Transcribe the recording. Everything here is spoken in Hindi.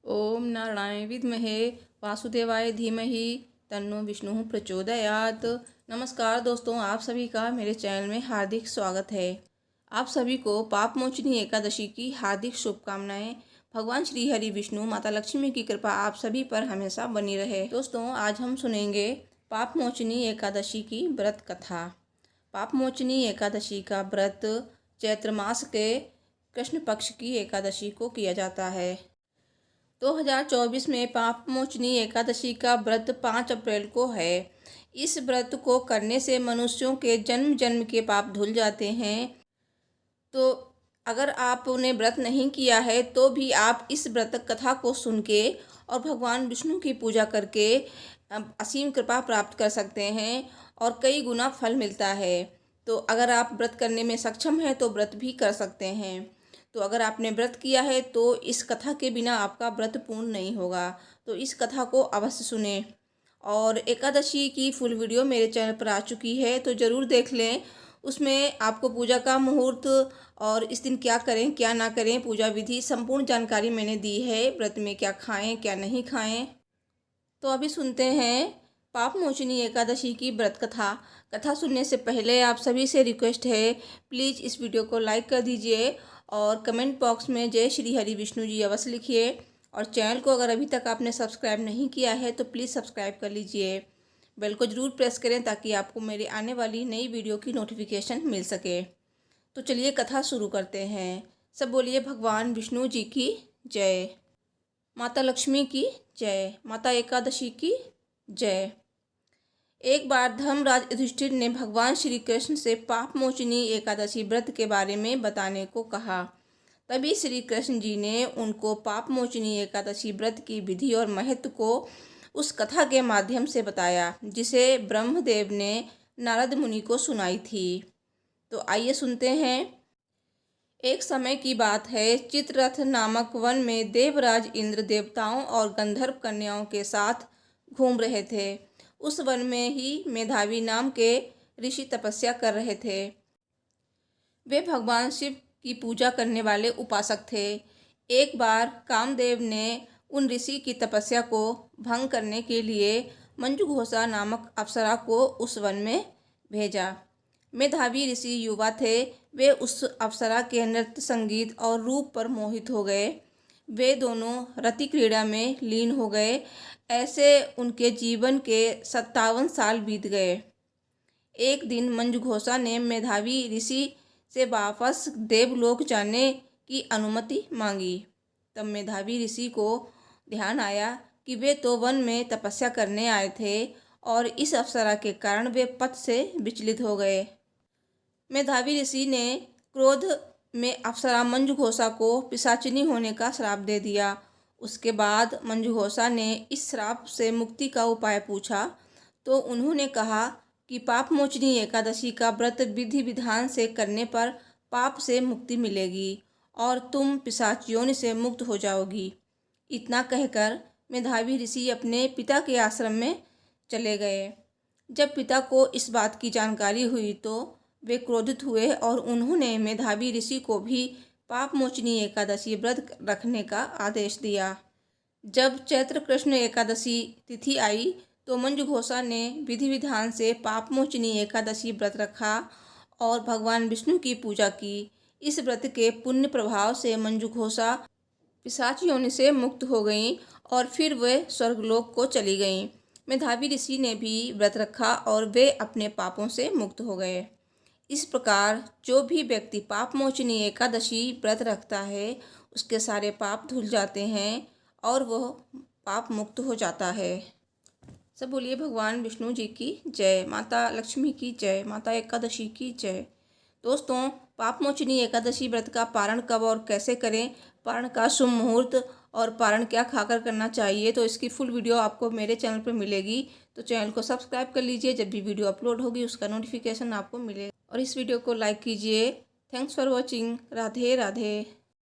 ओम नारायण विद्महे वासुदेवाय धीमहि तन्नो विष्णु प्रचोदयात्। नमस्कार दोस्तों, आप सभी का मेरे चैनल में हार्दिक स्वागत है। आप सभी को पाप मोचनी एकादशी की हार्दिक शुभकामनाएं। भगवान श्री हरि विष्णु माता लक्ष्मी की कृपा आप सभी पर हमेशा बनी रहे। दोस्तों, आज हम सुनेंगे पाप मोचनी एकादशी की व्रत कथा। पाप मोचनी एकादशी का व्रत चैत्र मास के कृष्ण पक्ष की एकादशी को किया जाता है। 2024 में पाप मोचनी एकादशी का व्रत 5 अप्रैल को है। इस व्रत को करने से मनुष्यों के जन्म जन्म के पाप धुल जाते हैं। तो अगर आपने व्रत नहीं किया है तो भी आप इस व्रत कथा को सुन के और भगवान विष्णु की पूजा करके असीम कृपा प्राप्त कर सकते हैं और कई गुना फल मिलता है। तो अगर आप व्रत करने में सक्षम हैं तो व्रत भी कर सकते हैं। तो अगर आपने व्रत किया है तो इस कथा के बिना आपका व्रत पूर्ण नहीं होगा। तो इस कथा को अवश्य सुने। और एकादशी की फुल वीडियो मेरे चैनल पर आ चुकी है, तो ज़रूर देख लें। उसमें आपको पूजा का मुहूर्त और इस दिन क्या करें क्या ना करें, पूजा विधि संपूर्ण जानकारी मैंने दी है। व्रत में क्या खाएं क्या नहीं खाएं। तो अभी सुनते हैं पाप मोचनी एकादशी की व्रत कथा। कथा सुनने से पहले आप सभी से रिक्वेस्ट है, प्लीज़ इस वीडियो को लाइक कर दीजिए और कमेंट बॉक्स में जय श्री हरि विष्णु जी अवश्य लिखिए। और चैनल को अगर अभी तक आपने सब्सक्राइब नहीं किया है तो प्लीज़ सब्सक्राइब कर लीजिए। बेल को ज़रूर प्रेस करें ताकि आपको मेरी आने वाली नई वीडियो की नोटिफिकेशन मिल सके। तो चलिए कथा शुरू करते हैं। सब बोलिए भगवान विष्णु जी की जय, माता लक्ष्मी की जय, माता एकादशी की जय। एक बार धर्मराज युधिष्ठिर ने भगवान श्री कृष्ण से पाप मोचनी एकादशी व्रत के बारे में बताने को कहा। तभी श्री कृष्ण जी ने उनको पाप मोचनी एकादशी व्रत की विधि और महत्व को उस कथा के माध्यम से बताया, जिसे ब्रह्मदेव ने नारद मुनि को सुनाई थी। तो आइए सुनते हैं। एक समय की बात है, चित्ररथ नामक वन में देवराज इंद्र देवताओं और गंधर्व कन्याओं के साथ घूम रहे थे। उस वन में ही मेधावी नाम के ऋषि तपस्या कर रहे थे। वे भगवान शिव की पूजा करने वाले उपासक थे। एक बार कामदेव ने उन ऋषि की तपस्या को भंग करने के लिए मंजुघोषा नामक अप्सरा को उस वन में भेजा। मेधावी ऋषि युवा थे। वे उस अप्सरा के नृत्य, संगीत और रूप पर मोहित हो गए। वे दोनों रति क्रीड़ा में लीन हो गए। ऐसे उनके जीवन के 57 साल बीत गए। एक दिन मंजुघोषा ने मेधावी ऋषि से वापस देवलोक जाने की अनुमति मांगी। तब मेधावी ऋषि को ध्यान आया कि वे तो वन में तपस्या करने आए थे और इस अप्सरा के कारण वे पथ से विचलित हो गए। मेधावी ऋषि ने क्रोध में अप्सरा मंजुघोषा को पिशाचिनी होने का श्राप दे दिया। उसके बाद मंजुघोषा ने इस श्राप से मुक्ति का उपाय पूछा तो उन्होंने कहा कि पाप मोचनी एकादशी का व्रत विधि विधान से करने पर पाप से मुक्ति मिलेगी और तुम पिशाच योनि से मुक्त हो जाओगी। इतना कहकर मेधावी ऋषि अपने पिता के आश्रम में चले गए। जब पिता को इस बात की जानकारी हुई तो वे क्रोधित हुए और उन्होंने मेधावी ऋषि को भी पाप मोचनी एकादशी व्रत रखने का आदेश दिया। जब चैत्र कृष्ण एकादशी तिथि आई तो मंजुघोषा ने विधि विधान से पाप मोचनी एकादशी व्रत रखा और भगवान विष्णु की पूजा की। इस व्रत के पुण्य प्रभाव से मंजुघोषा पिशाच योनि से मुक्त हो गईं और फिर वे स्वर्गलोक को चली गईं। मेधावी ऋषि ने भी व्रत रखा और वे अपने पापों से मुक्त हो गए। इस प्रकार जो भी व्यक्ति पाप मोचनी एकादशी व्रत रखता है उसके सारे पाप धुल जाते हैं और वह पाप मुक्त हो जाता है। सब बोलिए भगवान विष्णु जी की जय, माता लक्ष्मी की जय, माता एकादशी की जय। दोस्तों, पाप मोचनी एकादशी व्रत का पारण कब और कैसे करें, पारण का शुभ मुहूर्त और पारण क्या खाकर करना चाहिए, तो इसकी फुल वीडियो आपको मेरे चैनल पर मिलेगी। तो चैनल को सब्सक्राइब कर लीजिए, जब भी वीडियो अपलोड होगी उसका नोटिफिकेशन आपको मिलेगा। और इस वीडियो को लाइक कीजिए। Thanks for watching. Radhe Radhe.